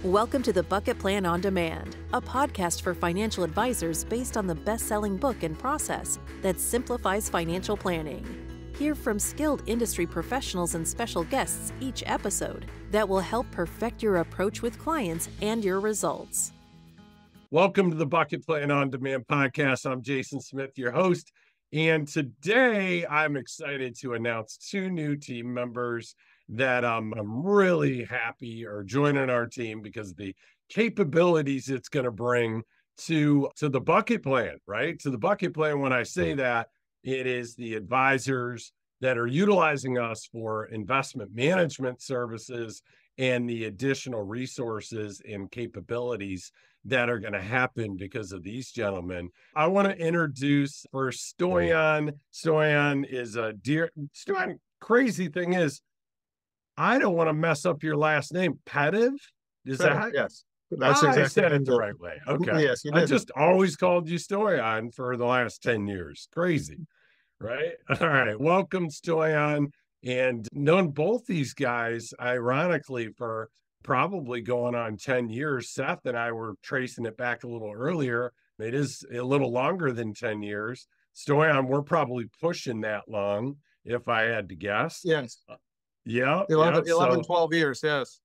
Welcome to the Bucket Plan on Demand, a podcast for financial advisors based on the best-selling book and process that simplifies financial planning. Hear from skilled industry professionals and special guests each episode that will help perfect your approach with clients and your results. Welcome to the Bucket Plan on Demand podcast. I'm Jason Smith, your host. And today I'm excited to announce two new team members that I'm really happy are joining our team because of the capabilities it's going to bring to the Bucket Plan, right? To the Bucket Plan, when I say that, it is the advisors that are utilizing us for investment management services and the additional resources and capabilities that are going to happen because of these gentlemen. I want to introduce first Stoyan. Stoyan is a dear, Stoyan, crazy thing is, I don't want to mess up your last name. Petev? Is that? Yes. That's exactly. I said it the right way. Okay. Yes, you did. I just always called you Stoyan for the last 10 years. Crazy, right? All right. Welcome, Stoyan. And known both these guys, ironically, for probably going on 10 years. Seth and I were tracing it back a little earlier. It is a little longer than 10 years. Stoyan, we're probably pushing that long, if I had to guess. Yes. Yeah. 12 years. Yes.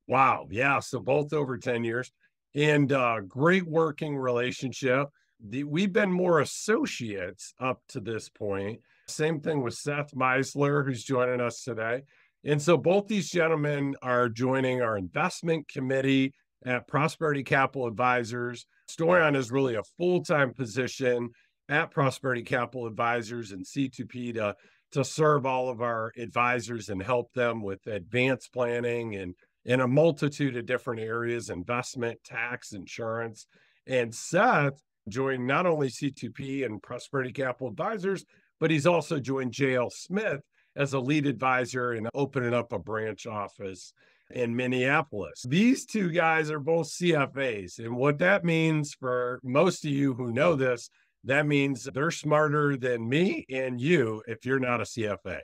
Wow. Yeah. So both over 10 years and great working relationship. We've been more associates up to this point. Same thing with Seth Meisler, who's joining us today. And so both these gentlemen are joining our investment committee at Prosperity Capital Advisors. Stoyan is really a full-time position at Prosperity Capital Advisors and C2P to serve all of our advisors and help them with advanced planning and in a multitude of different areas, investment, tax, insurance. And Seth joined not only C2P and Prosperity Capital Advisors, but he's also joined J.L. Smith as a lead advisor and opening up a branch office in Minneapolis. These two guys are both CFAs. And what that means for most of you who know this, that means they're smarter than me and you if you're not a CFA.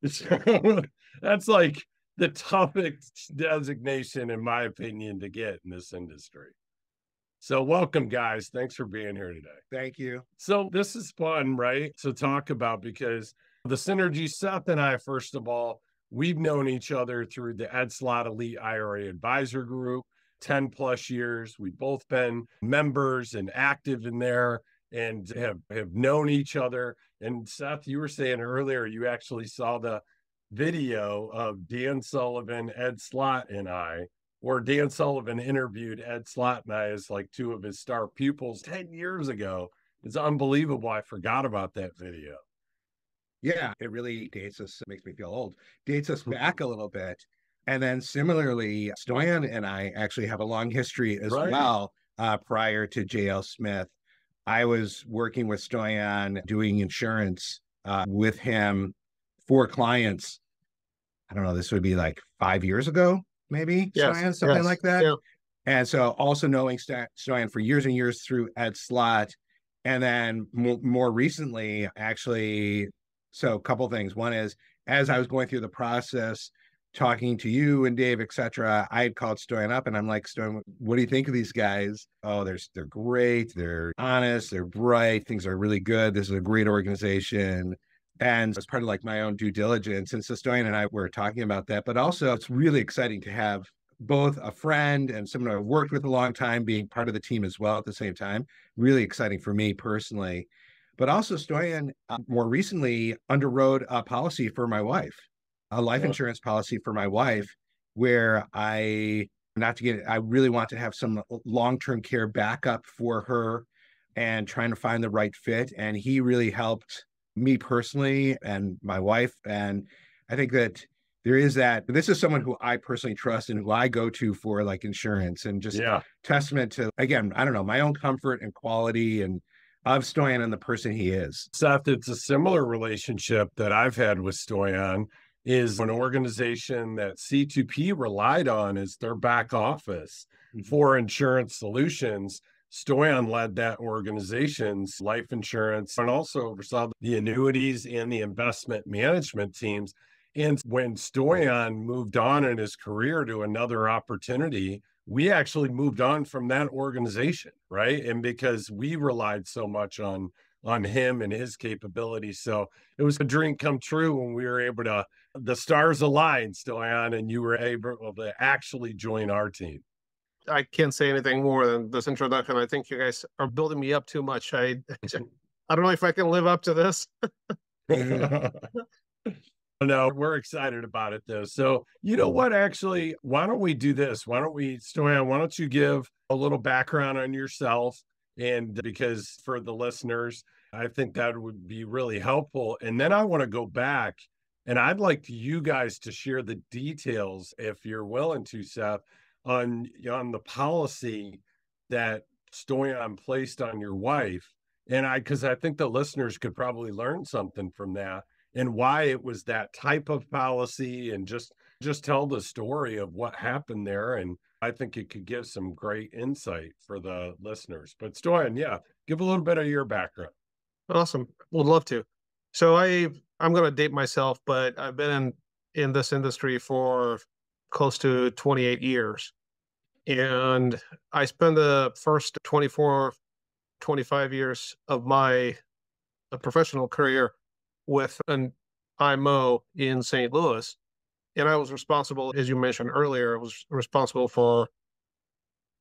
So that's like the toughest designation, in my opinion, to get in this industry. So welcome, guys. Thanks for being here today. Thank you. So this is fun, right, to talk about because the synergy, Seth and I, first of all, we've known each other through the Ed Slott Elite IRA Advisor Group, 10 plus years. We've both been members and active in there and have known each other. And Seth, you were saying earlier, you actually saw the video of Dan Sullivan, Ed Slott, and I, or Dan Sullivan interviewed Ed Slott and I as like two of his star pupils 10 years ago. It's unbelievable. I forgot about that video. Yeah, it really dates us, makes me feel old, dates us back a little bit. And then similarly, Stoyan and I actually have a long history as well prior to J.L. Smith. I was working with Stoyan doing insurance with him for clients. I don't know, this would be like 5 years ago, maybe, yes, Stoyan, something like that. Yeah. And so also knowing Stoyan for years and years through Ed Slott. And then more recently, actually, so a couple of things. One is, as I was going through the process, talking to you and Dave, et cetera, I had called Stoyan up and I'm like, Stoyan, what do you think of these guys? Oh, they're great. They're honest. They're bright. Things are really good. This is a great organization. And as part of like my own due diligence, and so Stoyan and I were talking about that, but also it's really exciting to have both a friend and someone I've worked with a long time being part of the team as well at the same time. Really exciting for me personally. But also Stoyan more recently underwrote a policy for my wife, a life insurance policy for my wife, where I really want to have some long-term care backup for her and trying to find the right fit. And he really helped me personally and my wife. And I think that this is someone who I personally trust and who I go to for like insurance and just testament to, again, I don't know, my own comfort and quality and of Stoyan and the person he is. Seth, it's a similar relationship that I've had with Stoyan. Is an organization that C2P relied on as their back office for insurance solutions. Stoyan led that organization's life insurance and also oversaw the annuities and the investment management teams. And when Stoyan moved on in his career to another opportunity we actually moved on from that organization, right? And because we relied so much on him and his capabilities. So it was a dream come true when we were able to, the stars aligned, Stoyan, and you were able to actually join our team. I can't say anything more than this introduction. I think you guys are building me up too much. I don't know if I can live up to this. No, we're excited about it though. So, you know what, actually, why don't we do this? Why don't we, Stoyan, why don't you give a little background on yourself? And because for the listeners, I think that would be really helpful. And then I want to go back and I'd like you guys to share the details, if you're willing to, Seth, on the policy that Stoyan placed on your wife. And because I think the listeners could probably learn something from that, and why it was that type of policy, and just tell the story of what happened there. And I think it could give some great insight for the listeners. But Stoyan, yeah, give a little bit of your background. Awesome. Would love to. So I'm going to date myself, but I've been in this industry for close to 28 years. And I spent the first 24, 25 years of my professional career with an IMO in St. Louis. And I was responsible, as you mentioned earlier, I was responsible for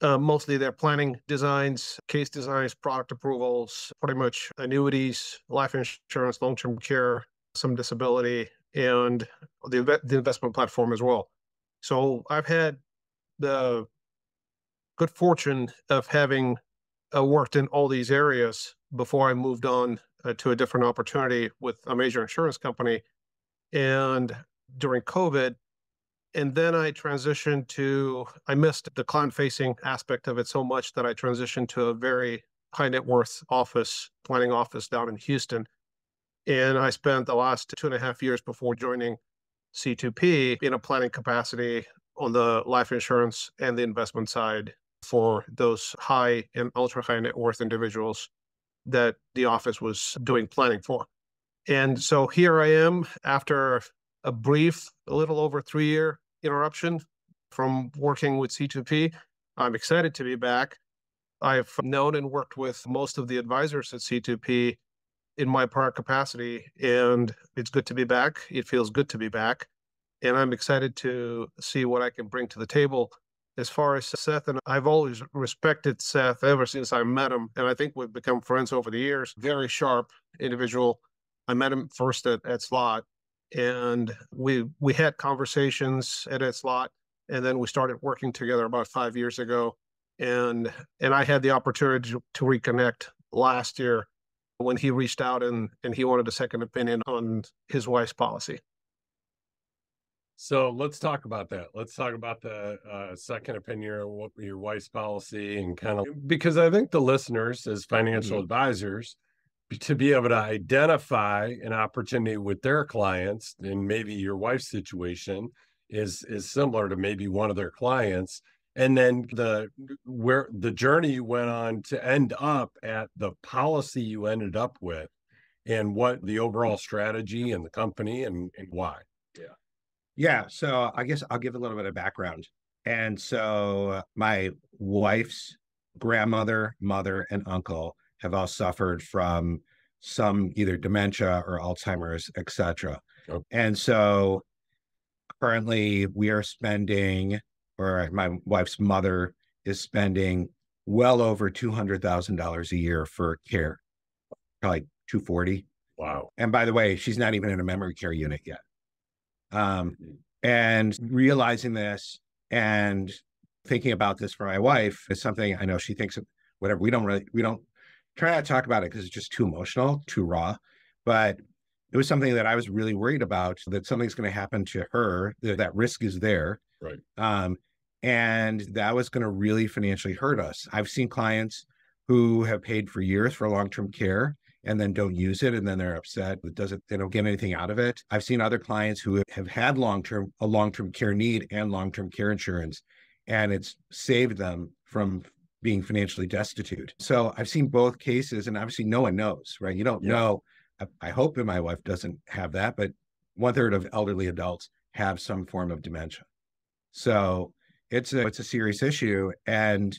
mostly their planning designs, case designs, product approvals, pretty much annuities, life insurance, long-term care, some disability, and the investment platform as well. So I've had the good fortune of having worked in all these areas before I moved on to a different opportunity with a major insurance company and during COVID. And then I missed the client-facing aspect of it so much that I transitioned to a very high net worth planning office down in Houston. And I spent the last 2.5 years before joining C2P in a planning capacity on the life insurance and the investment side for those high and ultra high net worth individuals that the office was doing planning for. And so here I am after a little over 3-year interruption from working with C2P. I'm excited to be back. I've known and worked with most of the advisors at C2P in my prior capacity, and it's good to be back. It feels good to be back. And I'm excited to see what I can bring to the table. As far as Seth, and I've always respected Seth ever since I met him, and I think we've become friends over the years. Very sharp individual. I met him first at Slot, and we had conversations at Slot, and then we started working together about 5 years ago. And I had the opportunity to reconnect last year when he reached out and he wanted a second opinion on his wife's policy. So let's talk about that. Let's talk about the second opinion of what your wife's policy, and kind of, because I think the listeners as financial advisors, to be able to identify an opportunity with their clients, and maybe your wife's situation is similar to maybe one of their clients, and then the journey you went on to end up at the policy you ended up with, and what the overall strategy and the company and why. Yeah, so I guess I'll give a little bit of background. And so my wife's grandmother, mother, and uncle have all suffered from some either dementia or Alzheimer's, etc. Oh. And so currently we are spending, or my wife's mother is spending well over $200,000 a year for care, probably $240,000. Wow. And by the way, she's not even in a memory care unit yet. And realizing this and thinking about this for my wife is something I know she thinks of, whatever. We don't try not to talk about it because it's just too emotional, too raw, but it was something that I was really worried about, that something's going to happen to her, that risk is there. Right. And that was going to really financially hurt us. I've seen clients who have paid for years for long-term care and then don't use it, and then they're upset. They don't get anything out of it. I've seen other clients who have had a long-term care need and long-term care insurance, and it's saved them from being financially destitute. So I've seen both cases, and obviously no one knows, right? You don't know. I hope that my wife doesn't have that, but 1/3 of elderly adults have some form of dementia. So it's a serious issue. And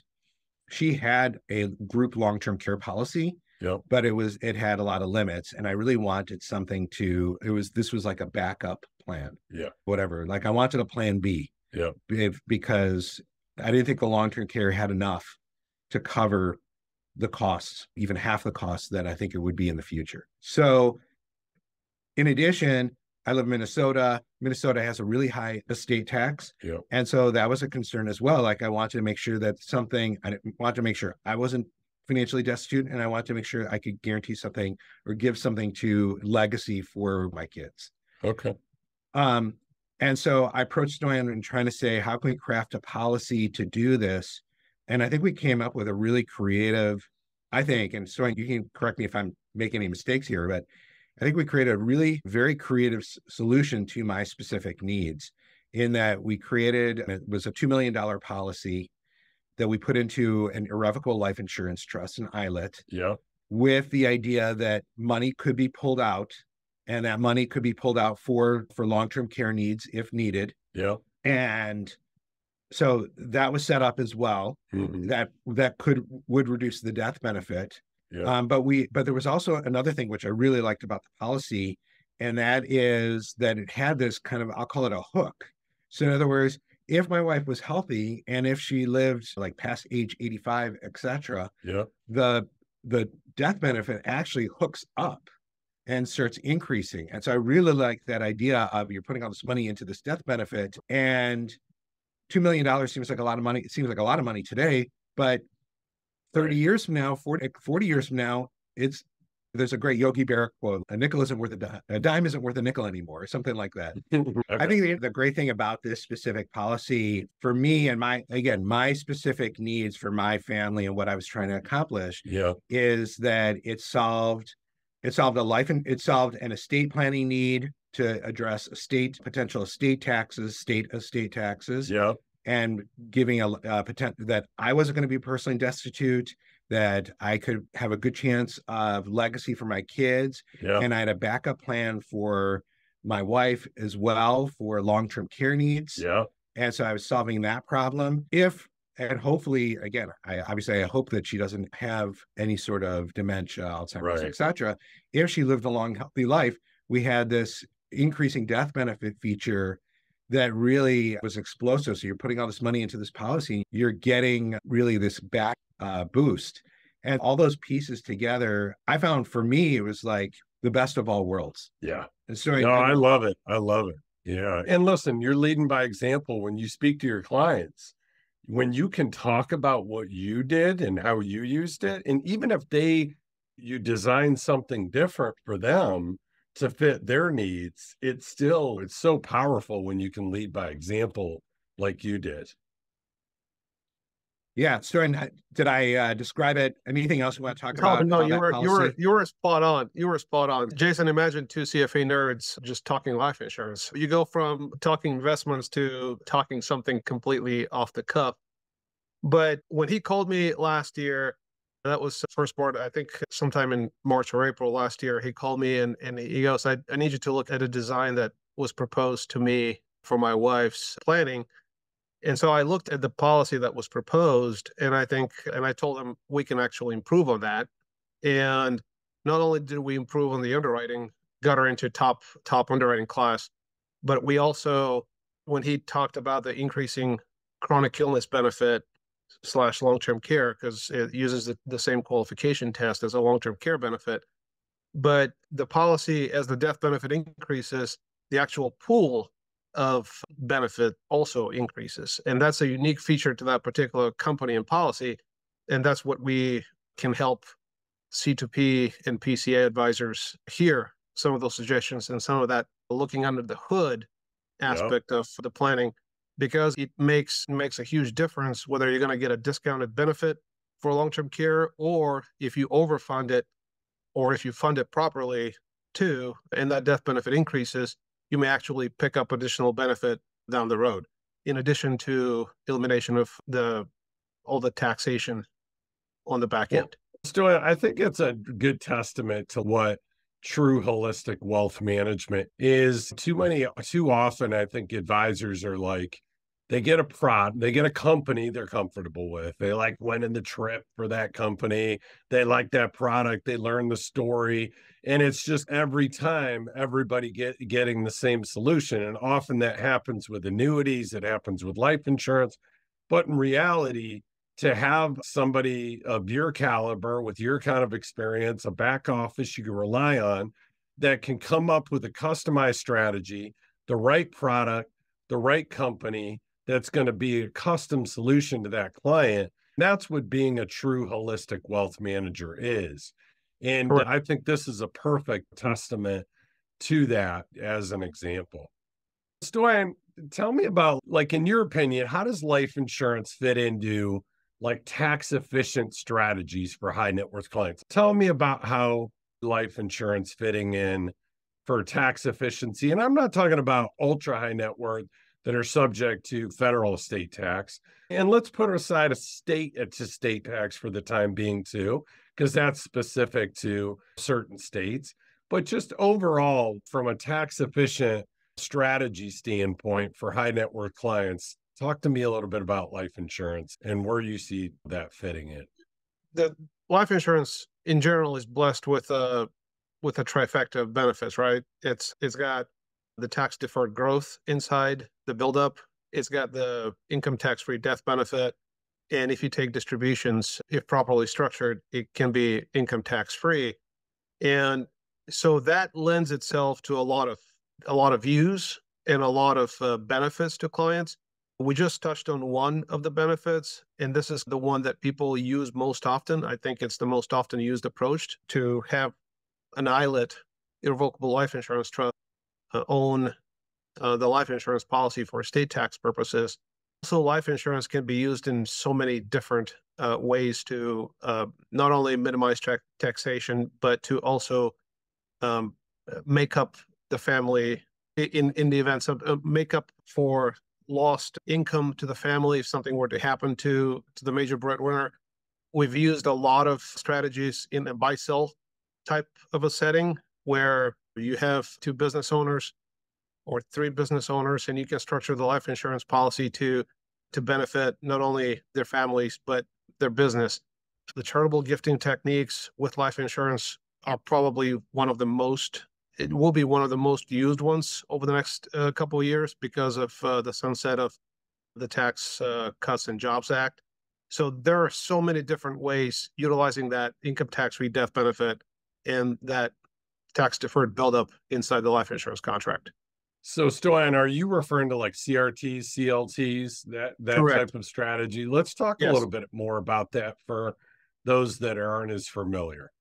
she had a group long-term care policy, Yep. but it had a lot of limits. And I really wanted something this was like a backup plan. Yeah. Whatever. Like I wanted a plan B. Yeah. Because I didn't think the long-term care had enough to cover the costs, even half the costs that I think it would be in the future. So in addition, I live in Minnesota. Minnesota has a really high estate tax. Yeah. And so that was a concern as well. Like I wanted to make sure I wasn't financially destitute, and I wanted to make sure I could guarantee something or give something to legacy for my kids. Okay. And so I approached Stoyan and trying to say, how can we craft a policy to do this? And I think we came up with a really creative, and Stoyan, you can correct me if I'm making any mistakes here, but I think we created a really very creative solution to my specific needs in that it was a $2 million policy that we put into an irrevocable life insurance trust, an ILIT, Yeah. with the idea that money could be pulled out, and that money could be pulled out for long-term care needs if needed. Yeah. And so that was set up as well. Mm-hmm. That would reduce the death benefit. Yeah. But there was also another thing which I really liked about the policy, and that is that it had this kind of, I'll call it a hook. So in other words, if my wife was healthy and if she lived like past age 85, etc., Yeah. the death benefit actually hooks up and starts increasing. And so I really like that idea of you're putting all this money into this death benefit, and $2 million seems like a lot of money. It seems like a lot of money today, but 30 years from now, 40 years from now, there's a great Yogi Berra quote: a nickel isn't worth a dime isn't worth a nickel anymore, or something like that. Okay. I think the great thing about this specific policy for me and my specific needs for my family and what I was trying to accomplish is that it solved an estate planning need to address potential estate taxes, state estate taxes. Yeah. And giving a potential that I wasn't going to be personally destitute, that I could have a good chance of legacy for my kids. Yeah. And I had a backup plan for my wife as well for long-term care needs. Yeah. And so I was solving that problem. And hopefully, again, I hope that she doesn't have any sort of dementia, Alzheimer's, Right. etc. If she lived a long, healthy life, we had this increasing death benefit feature that really was explosive. So you're putting all this money into this policy, you're getting really this back boost. And all those pieces together, I found for me, it was like the best of all worlds. Yeah. And so I love it. I love it. Yeah. And listen, you're leading by example when you speak to your clients. When you can talk about what you did and how you used it, and even if you design something different for them to fit their needs, it's so powerful when you can lead by example like you did. Yeah. Stoyan, did I describe it? Anything else you want to talk about? No, you were spot on. You were spot on. Jason, imagine two CFA nerds just talking life insurance. You go from talking investments to talking something completely off the cuff. But when he called me last year, that was the first board, I think sometime in March or April last year, he called me and he goes, I need you to look at a design that was proposed to me for my wife's planning. And so I looked at the policy that was proposed, and I told him we can actually improve on that. And not only did we improve on the underwriting, got her into top underwriting class, but we also, when he talked about the increasing chronic illness benefit / long-term care, because it uses the same qualification test as a long-term care benefit, but the policy, as the death benefit increases, the actual pool of benefit also increases. And that's a unique feature to that particular company and policy. And that's what we can help C2P and PCA advisors hear, some of those suggestions and some of that looking under the hood aspect of the planning, because it makes a huge difference whether you're going to get a discounted benefit for long-term care, or if you overfund it, or if you fund it properly too, and that death benefit increases, you may actually pick up additional benefit down the road, in addition to elimination of all the taxation on the back end. Stoyan, I think it's a good testament to what true holistic wealth management is. Too often, I think advisors are like, They get a prod, they get a company they're comfortable with. They like winning the trip for that company. They like that product. They learn the story. And it's just every time everybody getting the same solution. And often that happens with annuities, it happens with life insurance. But in reality, to have somebody of your caliber with your kind of experience, a back office you can rely on that can come up with a customized strategy, the right product, the right company, that's going to be a custom solution to that client. That's what being a true holistic wealth manager is. And Correct. I think this is a perfect testament to that as an example. Stoyan, tell me about, like, in your opinion, how does life insurance fit into like tax efficient strategies for high net worth clients? Tell me about how life insurance fitting in for tax efficiency. And I'm not talking about ultra high net worth that are subject to federal estate tax. And let's put aside a state to state tax for the time being too, because that's specific to certain states. But just overall, from a tax efficient strategy standpoint for high net worth clients, talk to me a little bit about life insurance and where you see that fitting in. The life insurance in general is blessed with a trifecta of benefits, right? It's got the tax deferred growth inside the buildup. It's got the income tax free death benefit. And if you take distributions, if properly structured, it can be income tax free. And so that lends itself to a lot of views and a lot of benefits to clients. We just touched on one of the benefits, and this is the one that people use most often. I think it's the most often used approach to have an ILIT, irrevocable life insurance trust, own the life insurance policy for estate tax purposes. So life insurance can be used in so many different ways to not only minimize taxation, but to also make up the family in the events of make up for lost income to the family if something were to happen to the major breadwinner. We've used a lot of strategies in a buy-sell type of a setting where you have two business owners or three business owners, and you can structure the life insurance policy to benefit not only their families, but their business. The charitable gifting techniques with life insurance are probably it will be one of the most used ones over the next couple of years because of the sunset of the Tax Cuts and Jobs Act. So there are so many different ways utilizing that income tax-free death benefit and that tax-deferred buildup inside the life insurance contract. So, Stoyan, are you referring to like CRTs, CLTs, that Correct. type of strategy? Let's talk a Yes. little bit more about that for those that aren't as familiar.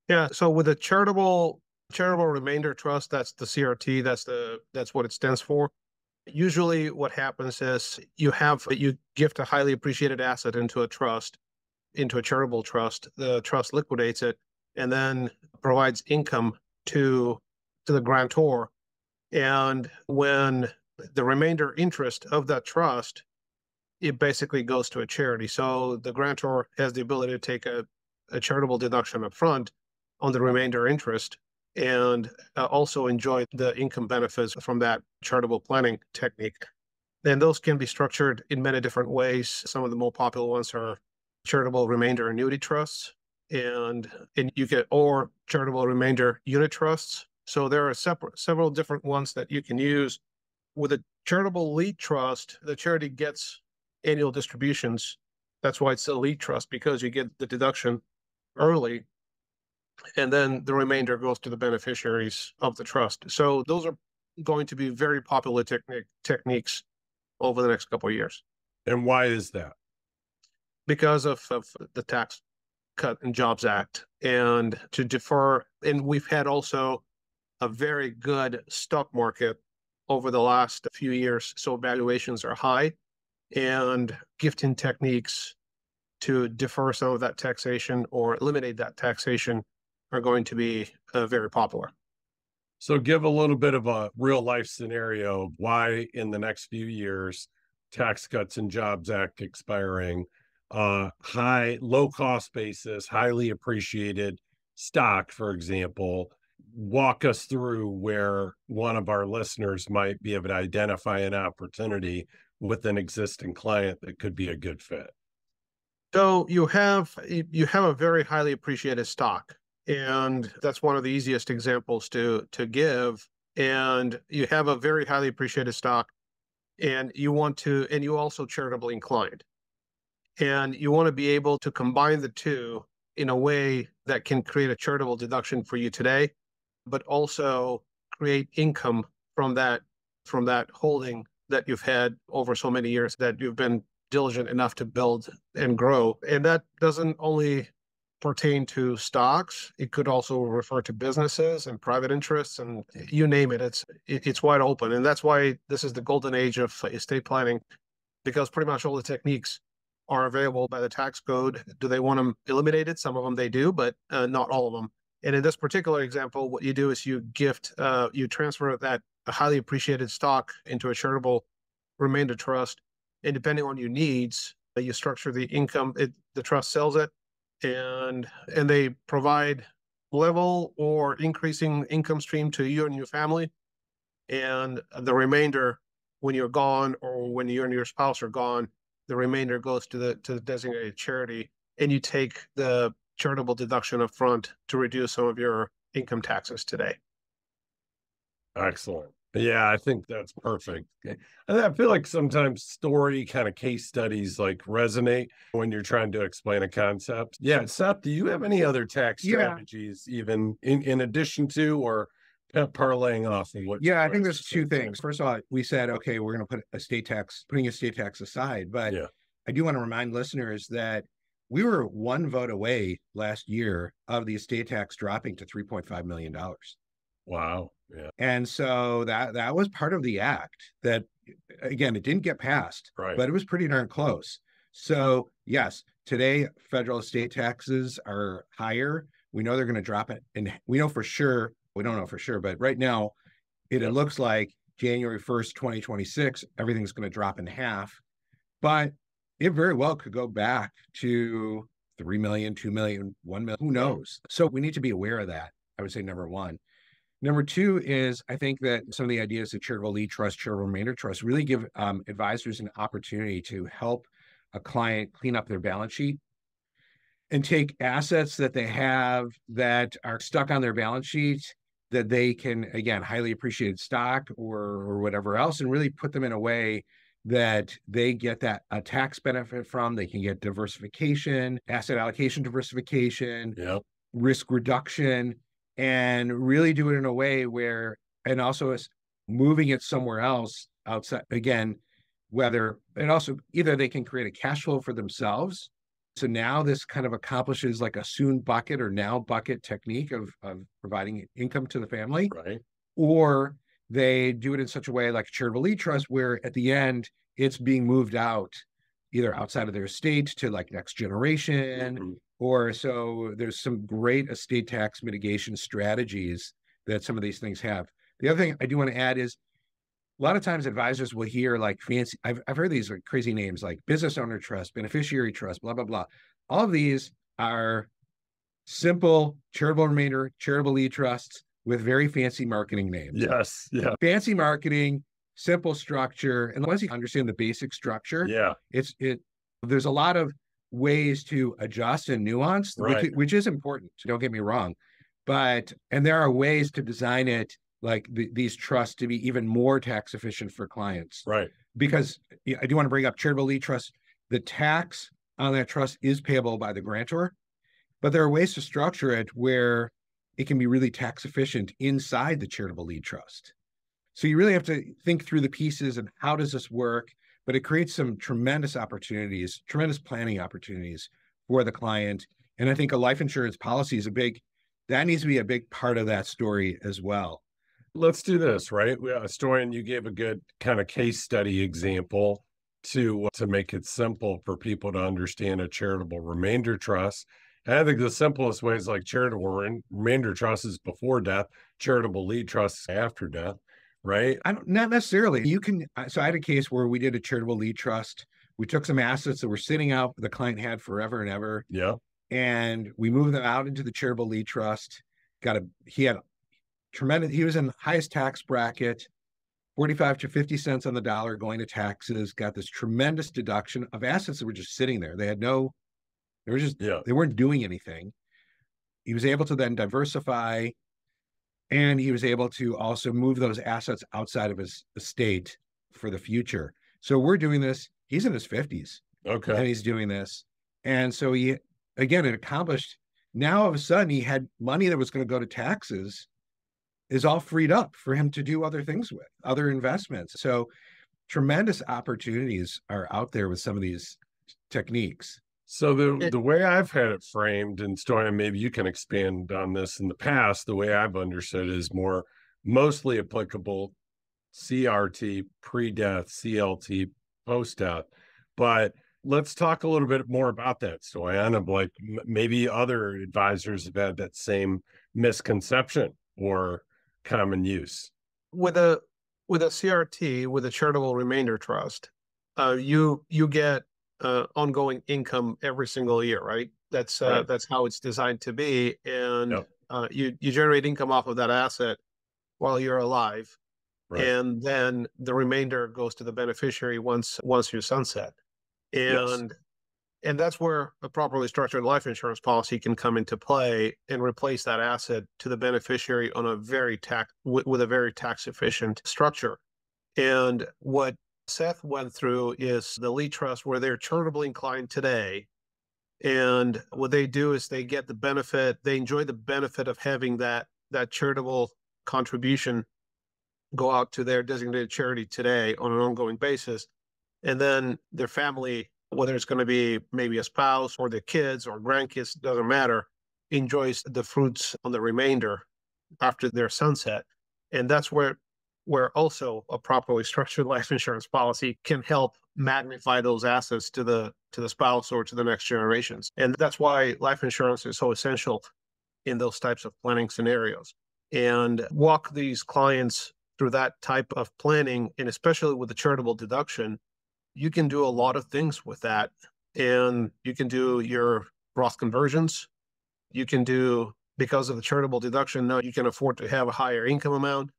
Yeah. So with a charitable remainder trust, that's the CRT. That's what it stands for. Usually, what happens is you gift a highly appreciated asset into a trust, into a charitable trust. The trust liquidates it and then provides income to the grantor. And when the remainder interest of that trust, it basically goes to a charity. So the grantor has the ability to take a charitable deduction up front on the remainder interest and also enjoy the income benefits from that charitable planning technique. And those can be structured in many different ways. Some of the more popular ones are charitable remainder annuity trusts and or charitable remainder unit trusts. So there are several different ones that you can use. With a charitable lead trust, the charity gets annual distributions. That's why it's a lead trust, because you get the deduction early, and then the remainder goes to the beneficiaries of the trust. So those are going to be very popular techniques over the next couple of years. And why is that? Because of the Tax Cut and Jobs Act, and to defer. And we've had also a very good stock market over the last few years, so valuations are high, and gifting techniques to defer some of that taxation or eliminate that taxation are going to be very popular. So give a little bit of a real life scenario of why in the next few years, Tax Cuts and Jobs Act expiring, low cost basis, highly appreciated stock, for example. Walk us through where one of our listeners might be able to identify an opportunity with an existing client that could be a good fit? So you have a very highly appreciated stock, and that's one of the easiest examples to give. And you have a very highly appreciated stock, and you also charitably inclined, and you want to be able to combine the two in a way that can create a charitable deduction for you today, but also create income from that holding that you've had over so many years that you've been diligent enough to build and grow. And that doesn't only pertain to stocks. It could also refer to businesses and private interests, and you name it. It's wide open. And that's why this is the golden age of estate planning, because pretty much all the techniques are available by the tax code. Do they want them eliminated? Some of them they do, but not all of them. And in this particular example, what you do is you transfer that highly appreciated stock into a charitable remainder trust. And depending on your needs, you structure the income. The trust sells it, and they provide level or increasing income stream to you and your family. And the remainder, when you're gone or when you and your spouse are gone, the remainder goes to the designated charity, and you take the charitable deduction up front to reduce some of your income taxes today. Excellent. Yeah, I think that's perfect. And I feel like sometimes story kind of case studies like resonate when you're trying to explain a concept. Yeah, Seth, do you have any other tax strategies, even in addition to or parlaying off of what? Yeah, I think there's two things. First of all, we said, okay, we're going to putting estate tax aside. But I do want to remind listeners that we were one vote away last year of the estate tax dropping to $3.5 million. Wow. Yeah. And so that was part of the act that, again, it didn't get passed, but it was pretty darn close. So yes, today, federal estate taxes are higher. We know they're going to drop it. And we know for sure, we don't know for sure, but right now it looks like January 1st, 2026, everything's going to drop in half, but it very well could go back to 3 million, 2 million, 1 million, who knows? So we need to be aware of that. I would say number one. Number two is I think that some of the ideas of charitable lead trust, charitable remainder trust really give advisors an opportunity to help a client clean up their balance sheet and take assets that they have that are stuck on their balance sheet that they can, again, highly appreciated stock or whatever else, and really put them in a way that they get a tax benefit from. They can get diversification, asset allocation diversification, risk reduction, and really do it in a way where, and also is moving it somewhere else outside, again, and also either they can create a cash flow for themselves. So now this kind of accomplishes like a soon bucket or now bucket technique of providing income to the family, or they do it in such a way like a charitable lead trust where at the end it's being moved out either outside of their estate to like next generation, or so there's some great estate tax mitigation strategies that some of these things have. The other thing I do want to add is a lot of times advisors will hear like fancy, I've heard these like crazy names like business owner trust, beneficiary trust, blah, blah, blah. All of these are simple charitable remainder, charitable lead trusts with very fancy marketing names. Yes. Yeah. Fancy marketing, simple structure. And once you understand the basic structure, there's a lot of ways to adjust and nuance, which is important. Don't get me wrong. And there are ways to design it like these trusts to be even more tax efficient for clients. Because I do want to bring up charitable lead trust. The tax on that trust is payable by the grantor, but there are ways to structure it where it can be really tax efficient inside the charitable lead trust. So you really have to think through the pieces and how does this work, but it creates some tremendous opportunities, tremendous planning opportunities for the client. And I think a life insurance policy is that needs to be a big part of that story as well. Let's do this, right? Stoyan, you gave a good kind of case study example to make it simple for people to understand a charitable remainder trust. And I think the simplest way is like charitable remainder trust is before death, charitable lead trust is after death, right? Not necessarily. So I had a case where we did a charitable lead trust. We took some assets that were sitting out, the client had forever and ever. And we moved them out into the charitable lead trust. He was in the highest tax bracket. 45 to 50 cents on the dollar going to taxes, got this tremendous deduction of assets that were just sitting there. They weren't doing anything. He was able to then diversify, and he was able to also move those assets outside of his estate for the future. So we're doing this. He's in his 50s. Okay. And he's doing this. And so it accomplished. Now, all of a sudden, he had money that was going to go to taxes is all freed up for him to do other things with, other investments. So tremendous opportunities are out there with some of these techniques. So the way I've had it framed, and Stoyan, maybe you can expand on this in the past, the way I've understood it is mostly applicable CRT, pre-death, CLT, post-death. But let's talk a little bit more about that, Stoyan, of like maybe other advisors have had that same misconception or common use. With a CRT, with a charitable remainder trust, you get ongoing income every single year, right? That's how it's designed to be, and you generate income off of that asset while you're alive, right. And then the remainder goes to the beneficiary once you sunset, and that's where a properly structured life insurance policy can come into play and replace that asset to the beneficiary on with a very tax efficient structure. And what Seth went through is the lead trust, where they're charitably inclined today. And what they do is they get the benefit, they enjoy the benefit of having that charitable contribution go out to their designated charity today on an ongoing basis. And then their family, whether it's going to be maybe a spouse or their kids or grandkids, doesn't matter, enjoys the fruits on the remainder after their sunset. And that's where also a properly structured life insurance policy can help magnify those assets to the spouse or to the next generations. And that's why life insurance is so essential in those types of planning scenarios. And walk these clients through that type of planning, and especially with the charitable deduction, you can do a lot of things with that. And you can do your Roth conversions. You can do, because of the charitable deduction, now you can afford to have a higher income amount.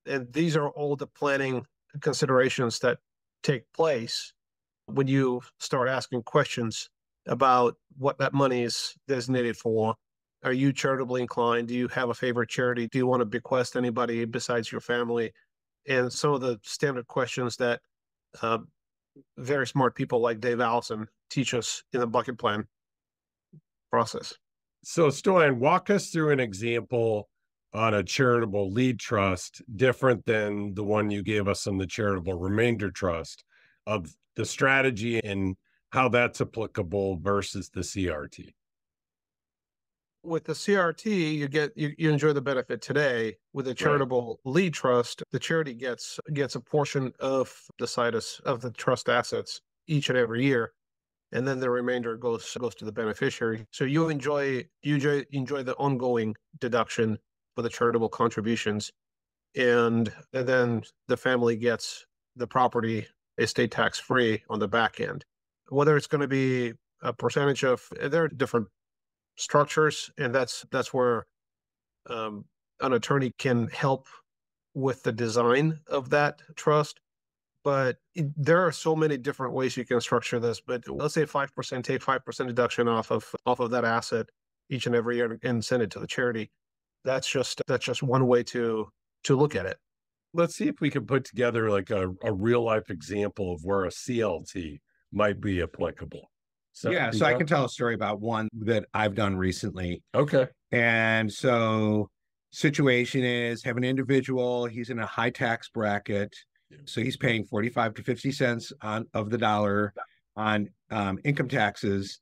And these are all the planning considerations that take place when you start asking questions about what that money is designated for. Are you charitably inclined? Do you have a favorite charity? Do you want to bequest anybody besides your family? And some of the standard questions that very smart people like Dave Allison teach us in the bucket plan process. So Stoyan, walk us through an example on a charitable lead trust, different than the one you gave us on the charitable remainder trust, of the strategy and how that's applicable versus the CRT. With the CRT, you enjoy the benefit today. With a charitable lead trust, the charity gets a portion of the situs of the trust assets each and every year, and then the remainder goes to the beneficiary. So you enjoy the ongoing deduction for the charitable contributions, and then the family gets the property estate tax free on the back end. Whether it's going to be a percentage of, there are different structures, and that's where an attorney can help with the design of that trust. But there are so many different ways you can structure this. But let's say 5%, take 5% deduction off of that asset each and every year and send it to the charity. That's just one way to look at it. Let's see if we can put together like a real life example of where a CLT might be applicable. So I can tell a story about one that I've done recently. Okay. And so situation is, have an individual, he's in a high tax bracket. So he's paying 45 to 50 cents of the dollar on income taxes,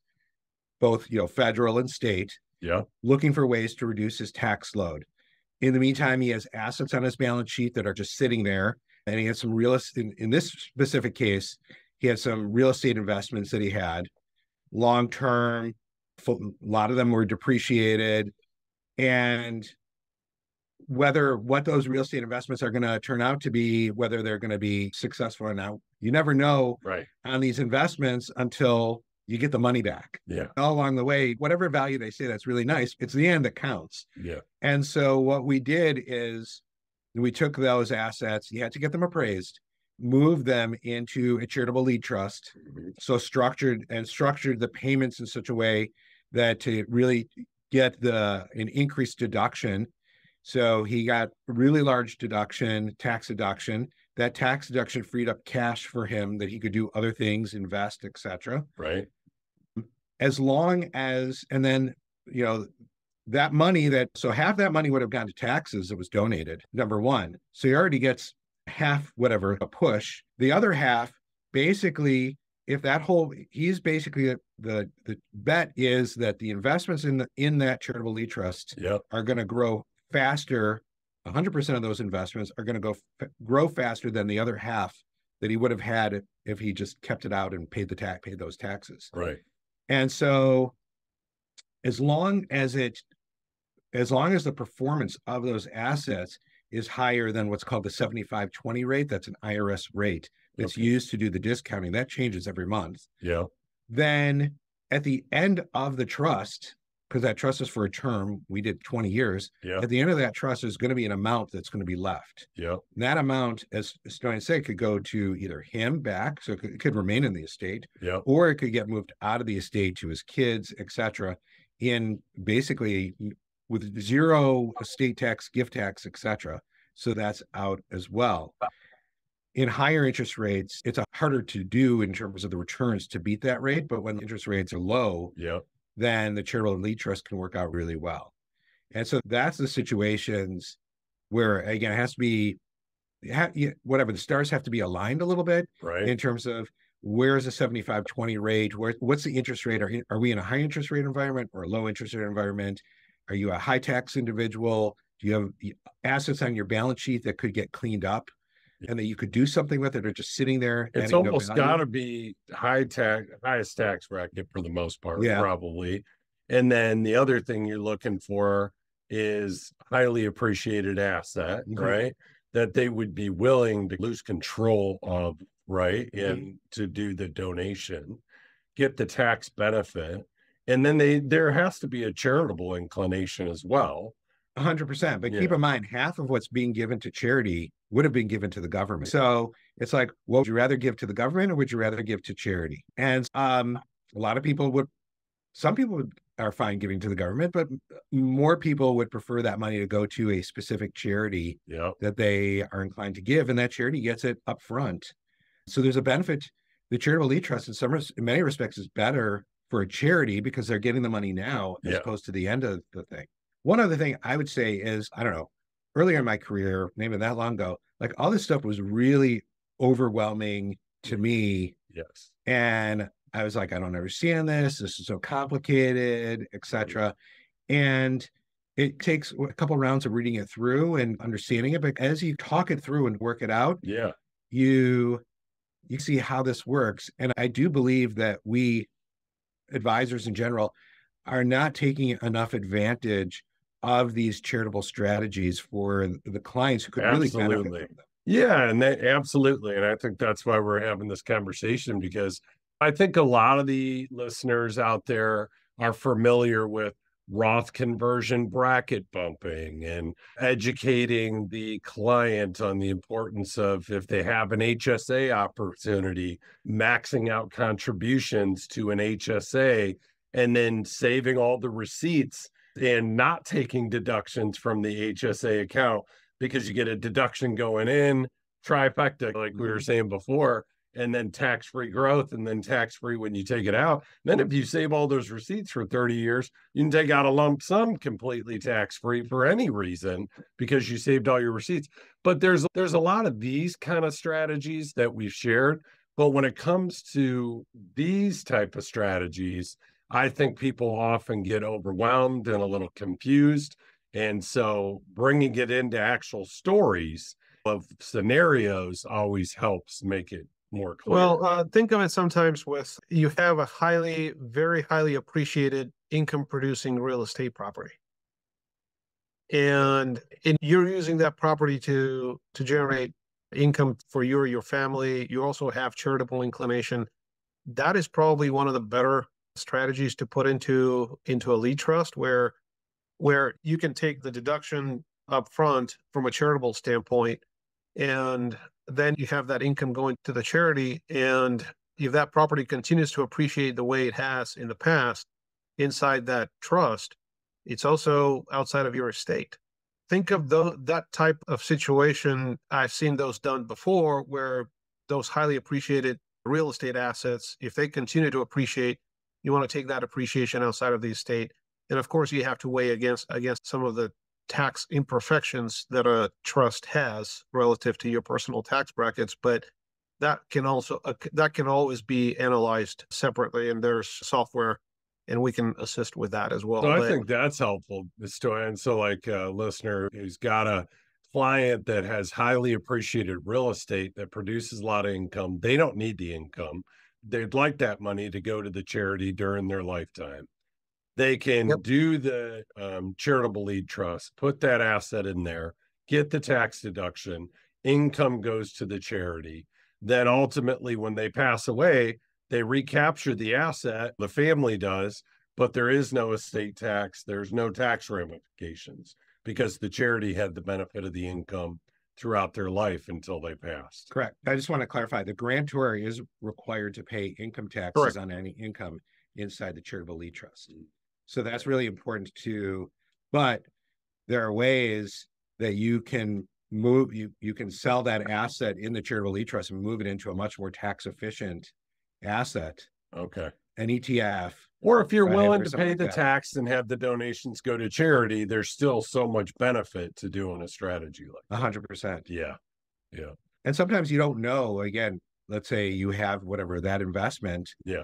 both, federal and state. Yeah. Looking for ways to reduce his tax load. In the meantime, he has assets on his balance sheet that are just sitting there. And he has some real estate. In this specific case, he had some real estate investments that he had. Long-term, a lot of them were depreciated, and what those real estate investments are going to turn out to be, whether they're going to be successful or not, you never know on these investments until you get the money back. Yeah. All along the way, whatever value they say, that's really nice. It's the end that counts. Yeah. And so what we did is And we took those assets, you had to get them appraised, move them into a charitable lead trust. So structured the payments in such a way that to really get an increased deduction. So he got a really large deduction, tax deduction. That tax deduction freed up cash for him that he could do other things, invest, etc. Right. As long as, and then, that money so half that money would have gone to taxes that was donated, number one. So he already gets half, whatever, a push. The other half, basically, he's basically the bet is that the investments in that charitable lead trust are going to grow faster. 100% of those investments are going to grow faster than the other half that he would have had if he just kept it out and paid those taxes. Right. And so as long as the performance of those assets is higher than what's called the 75/20 rate, that's an IRS rate that's used to do the discounting. That changes every month. Yeah. Then at the end of the trust, because that trust is for a term, we did 20 years. Yeah. At the end of that trust, there's going to be an amount that's going to be left. Yeah. And that amount, as Stoyan said, could go to either him back, so it could remain in the estate, or it could get moved out of the estate to his kids, etc. In basically with zero estate tax, gift tax, etc. So that's out as well. In higher interest rates, it's harder to do in terms of the returns to beat that rate. But when interest rates are low, then the charitable lead trust can work out really well. And so that's the situations where, again, it has to be, the stars have to be aligned a little bit, right, in terms of where's the 75/20 rate, what's the interest rate? Are we in a high interest rate environment or a low interest rate environment? Are you a high tax individual? Do you have assets on your balance sheet that could get cleaned up and that you could do something with it, or just sitting there? It's almost got to be highest tax bracket for the most part, probably. And then the other thing you're looking for is highly appreciated asset, right? That they would be willing to lose control of, right? And to do the donation, get the tax benefit. And then there has to be a charitable inclination as well. 100%. But keep in mind, half of what's being given to charity would have been given to the government. So it's like, well, would you rather give to the government or would you rather give to charity? And some people are fine giving to the government, but more people would prefer that money to go to a specific charity that they are inclined to give, and that charity gets it up front. So there's a benefit. The charitable lead trust in many respects is better for a charity because they're getting the money now as opposed to the end of the thing. One other thing I would say is, I don't know, earlier in my career, maybe that long ago, like all this stuff was really overwhelming to me. Yes. And I was like, I don't understand this. This is so complicated, etc. And it takes a couple of rounds of reading it through and understanding it. But as you talk it through and work it out, you see how this works. And I do believe that we advisors in general are not taking enough advantage of these charitable strategies for the clients who could really benefit from them. Yeah, and absolutely. And I think that's why we're having this conversation, because I think a lot of the listeners out there are familiar with Roth conversion bracket bumping and educating the client on the importance of, if they have an HSA opportunity, maxing out contributions to an HSA and then saving all the receipts and not taking deductions from the HSA account, because you get a deduction going in, trifecta, like we were saying before, and then tax-free growth, and then tax-free when you take it out. Then if you save all those receipts for 30 years, you can take out a lump sum completely tax-free for any reason because you saved all your receipts. But there's a lot of these kind of strategies that we've shared. But when it comes to these type of strategies, I think people often get overwhelmed and a little confused. And so bringing it into actual stories of scenarios always helps make it more clear. Well, think of it sometimes you have a very highly appreciated income producing real estate property. And you're using that property to generate income for you or your family. You also have charitable inclination. That is probably one of the better strategies to put into a lead trust, where you can take the deduction up front from a charitable standpoint. And then you have that income going to the charity. And if that property continues to appreciate the way it has in the past inside that trust, it's also outside of your estate. Think of that type of situation. I've seen those done before, where those highly appreciated real estate assets, if they continue to appreciate, you want to take that appreciation outside of the estate. And of course, you have to weigh against some of the tax imperfections that a trust has relative to your personal tax brackets. But that can always be analyzed separately, and there's software, and we can assist with that as well. So I think that's helpful, Stoyan. So like a listener who's got a client that has highly appreciated real estate that produces a lot of income, they don't need the income. They'd like that money to go to the charity during their lifetime. They can do the charitable lead trust, put that asset in there, get the tax deduction, income goes to the charity. Then ultimately, when they pass away, they recapture the asset, the family does, but there is no estate tax. There's no tax ramifications because the charity had the benefit of the income throughout their life until they passed. Correct. I just want to clarify, the grantor is required to pay income taxes on any income inside the charitable lead trust. So that's really important too. But there are ways that you can move, you can sell that asset in the charitable lead trust and move it into a much more tax efficient asset. Okay. An ETF. Or if you're willing to pay the tax and have the donations go to charity, there's still so much benefit to doing a strategy like that. 100%. Yeah. Yeah. And sometimes you don't know, again, let's say you have whatever that investment. Yeah.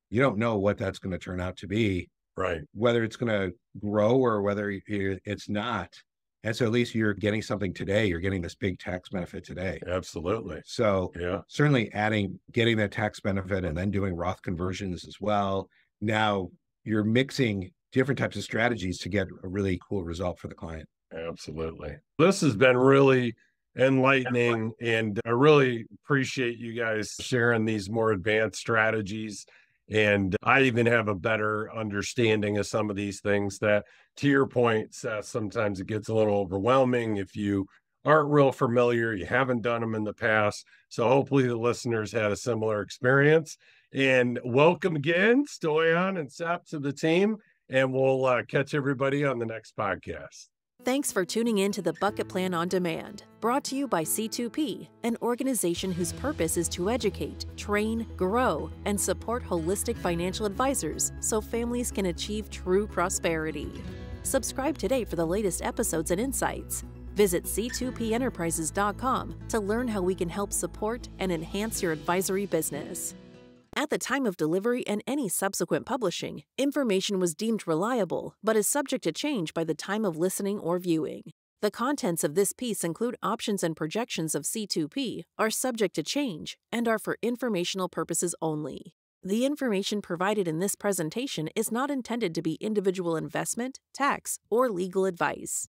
You don't know what that's going to turn out to be. Right. Whether it's going to grow or whether it's not. And so at least you're getting something today. You're getting this big tax benefit today. Absolutely. So yeah, certainly getting that tax benefit and then doing Roth conversions as well. Now you're mixing different types of strategies to get a really cool result for the client. Absolutely. This has been really enlightening, and I really appreciate you guys sharing these more advanced strategies. And I even have a better understanding of some of these things that, to your point, Seth, sometimes it gets a little overwhelming if you aren't real familiar, you haven't done them in the past. So hopefully the listeners had a similar experience. And welcome again, Stoyan and Seth, to the team. And we'll catch everybody on the next podcast. Thanks for tuning in to the Bucket Plan on Demand, brought to you by C2P, an organization whose purpose is to educate, train, grow, and support holistic financial advisors so families can achieve true prosperity. Subscribe today for the latest episodes and insights. Visit C2PEnterprises.com to learn how we can help support and enhance your advisory business. At the time of delivery and any subsequent publishing, information was deemed reliable, but is subject to change by the time of listening or viewing. The contents of this piece include options and projections of C2P, are subject to change, and are for informational purposes only. The information provided in this presentation is not intended to be individual investment, tax, or legal advice.